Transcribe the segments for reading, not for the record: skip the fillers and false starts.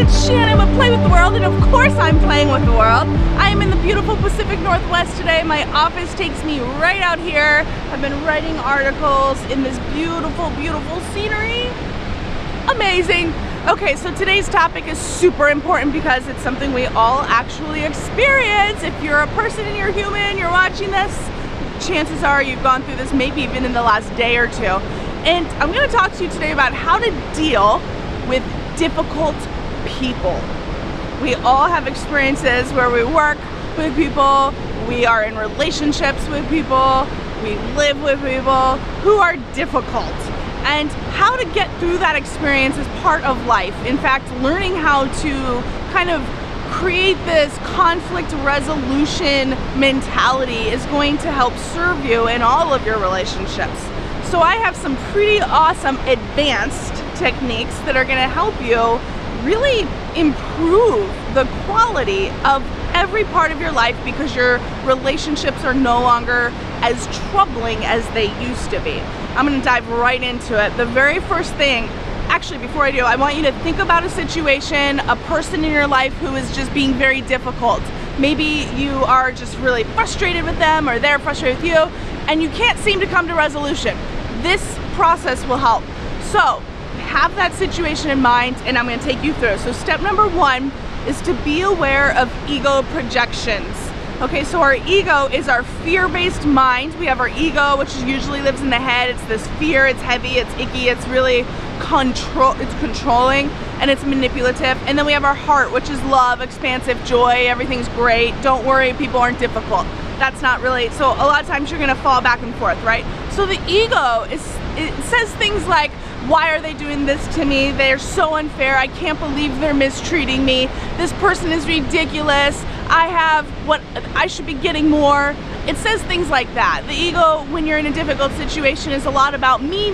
it's Shannon with Play with the World, and of course I'm playing with the world. I am in the beautiful Pacific Northwest today. My office takes me right out here. I've been writing articles in this beautiful, beautiful scenery. Amazing. Okay, so today's topic is super important because it's something we all actually experience. If you're a person and you're human, you're watching this, chances are you've gone through this maybe even in the last day or two. And I'm going to talk to you today about how to deal with difficult people. We all have experiences where we work with people, we are in relationships with people, we live with people who are difficult. And how to get through that experience is part of life. In fact, learning how to kind of create this conflict resolution mentality is going to help serve you in all of your relationships. So I have some pretty awesome advanced techniques that are going to help you really improve the quality of every part of your life because your relationships are no longer as troubling as they used to be. I'm going to dive right into it. The very first thing, actually before I do, I want you to think about a situation, a person in your life who is just being very difficult. Maybe you are just really frustrated with them or they're frustrated with you and you can't seem to come to resolution. This process will help. So have that situation in mind and I'm going to take you through. So step number one is to be aware of ego projections. Okay, so our ego is our fear-based mind. We have our ego, which usually lives in the head. It's this fear, it's heavy, it's icky, it's really controlling, and it's manipulative. And then we have our heart, which is love, expansive, joy, everything's great, don't worry, people aren't difficult. That's not really, so a lot of times you're gonna fall back and forth, right? So the ego, it says things like, why are they doing this to me? They're so unfair. I can't believe they're mistreating me. This person is ridiculous. I have what I should be getting more. It says things like that. The ego, when you're in a difficult situation, is a lot about me,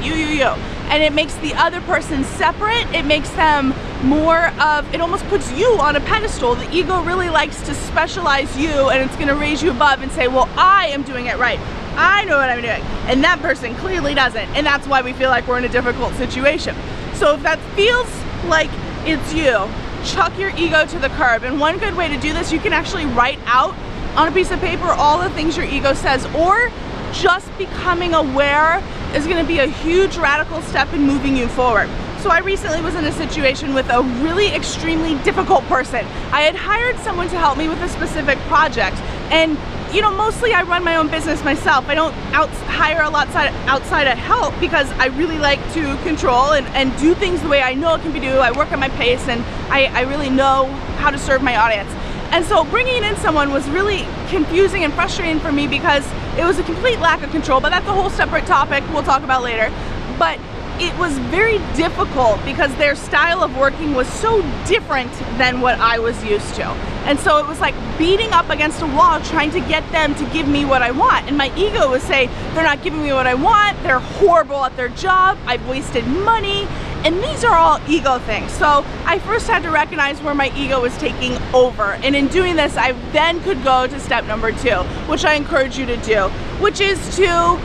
you. And it makes the other person separate. It makes them more of, it almost puts you on a pedestal. The ego really likes to specialize you and it's gonna raise you above and say, well, I am doing it right. I know what I'm doing, and that person clearly doesn't, and that's why we feel like we're in a difficult situation. So if that feels like it's you, chuck your ego to the curb, and one good way to do this, you can actually write out on a piece of paper all the things your ego says, or just becoming aware is going to be a huge radical step in moving you forward. So I recently was in a situation with a really extremely difficult person. I had hired someone to help me with a specific project, and you know, mostly I run my own business myself. I don't hire a lot outside of help because I really like to control and do things the way I know it can be done. I work at my pace and I really know how to serve my audience. And so bringing in someone was really confusing and frustrating for me because it was a complete lack of control, but that's a whole separate topic we'll talk about later. But it was very difficult because their style of working was so different than what I was used to. And so it was like beating up against a wall trying to get them to give me what I want. And my ego would say, they're not giving me what I want, they're horrible at their job, I've wasted money, and these are all ego things. So I first had to recognize where my ego was taking over. And in doing this, I then could go to step number two, which I encourage you to do, which is to,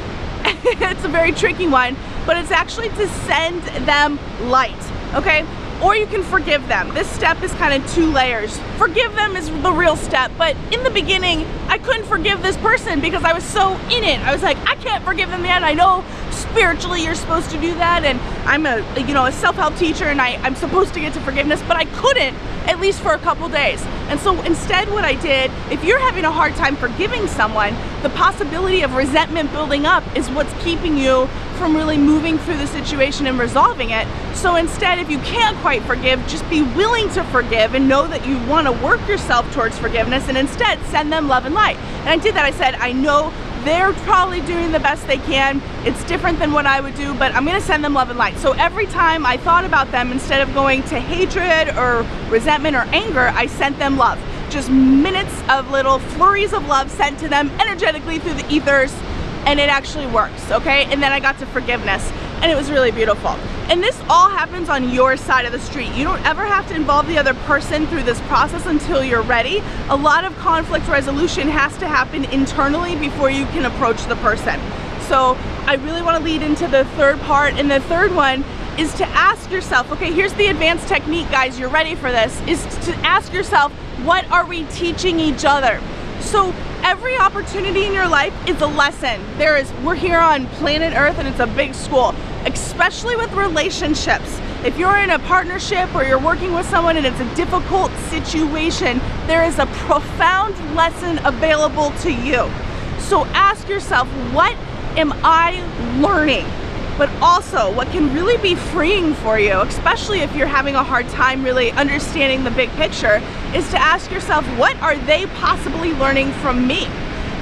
it's a very tricky one, but it's actually to send them light, okay? Or you can forgive them. This step is kind of two layers. Forgive them is the real step, but in the beginning, I couldn't forgive this person because I was so in it. I was like, I can't forgive them yet. I know spiritually you're supposed to do that, and I'm a self-help teacher and I'm supposed to get to forgiveness, but I couldn't, at least for a couple days. And so instead what I did, if you're having a hard time forgiving someone, the possibility of resentment building up is what's keeping you from really moving through the situation and resolving it. So instead, if you can't quite forgive, just be willing to forgive and know that you want to work yourself towards forgiveness, and instead send them love and light. And I did that. I said, I know they're probably doing the best they can. It's different than what I would do, but I'm gonna send them love and light. So every time I thought about them, instead of going to hatred or resentment or anger, I sent them love. Just minutes of little flurries of love sent to them energetically through the ethers, and it actually works, okay? And then I got to forgiveness, and it was really beautiful. And this all happens on your side of the street. You don't ever have to involve the other person through this process until you're ready. A lot of conflict resolution has to happen internally before you can approach the person. So I really want to lead into the third part, and the third one is to ask yourself, okay, here's the advanced technique, guys, you're ready for this, is to ask yourself, what are we teaching each other? So every opportunity in your life is a lesson. We're here on planet Earth and it's a big school, especially with relationships. If you're in a partnership or you're working with someone and it's a difficult situation, there is a profound lesson available to you. So ask yourself, what am I learning? But also, what can really be freeing for you, especially if you're having a hard time really understanding the big picture, is to ask yourself, what are they possibly learning from me?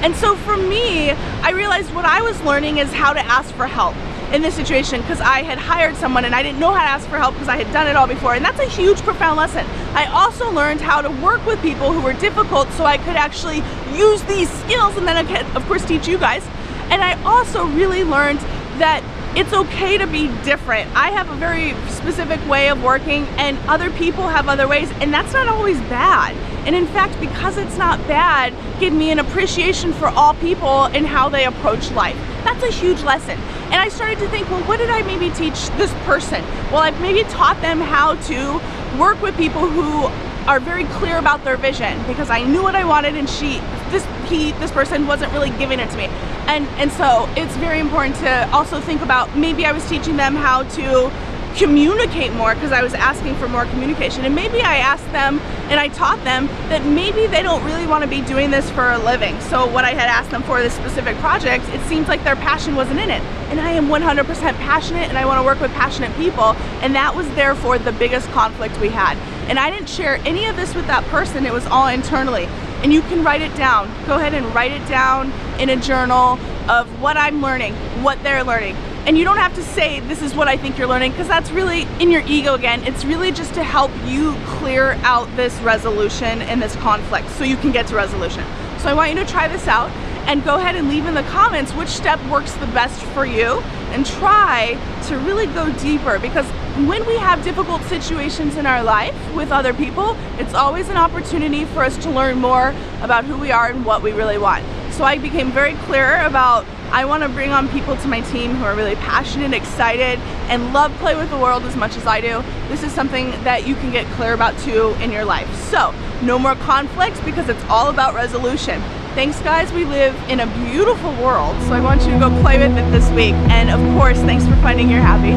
And so for me, I realized what I was learning is how to ask for help in this situation, because I had hired someone and I didn't know how to ask for help because I had done it all before, and that's a huge, profound lesson. I also learned how to work with people who were difficult so I could actually use these skills and then I could, of course, teach you guys. And I also really learned that it's okay to be different. I have a very specific way of working and other people have other ways, and that's not always bad. And in fact, because it's not bad, give me an appreciation for all people and how they approach life. That's a huge lesson. And I started to think, well, what did I maybe teach this person? Well, I've maybe taught them how to work with people who are very clear about their vision, because I knew what I wanted and this person wasn't really giving it to me. And so it's very important to also think about, maybe I was teaching them how to communicate more because I was asking for more communication, and maybe I asked them and I taught them that maybe they don't really want to be doing this for a living. So what I had asked them for this specific project, it seems like their passion wasn't in it, and I am 100% passionate and I want to work with passionate people, and that was therefore the biggest conflict we had. And I didn't share any of this with that person, it was all internally. And you can write it down. Go ahead and write it down in a journal of what I'm learning, what they're learning. And you don't have to say, this is what I think you're learning, because that's really in your ego again. It's really just to help you clear out this resolution and this conflict so you can get to resolution. So I want you to try this out and go ahead and leave in the comments which step works the best for you, and try to really go deeper, because when we have difficult situations in our life with other people, it's always an opportunity for us to learn more about who we are and what we really want. So I became very clear about, I want to bring on people to my team who are really passionate, excited, and love play with the world as much as I do. This is something that you can get clear about too in your life. So no more conflicts, because it's all about resolution. Thanks guys, we live in a beautiful world, so I want you to go play with it this week. And of course, thanks for finding your happy.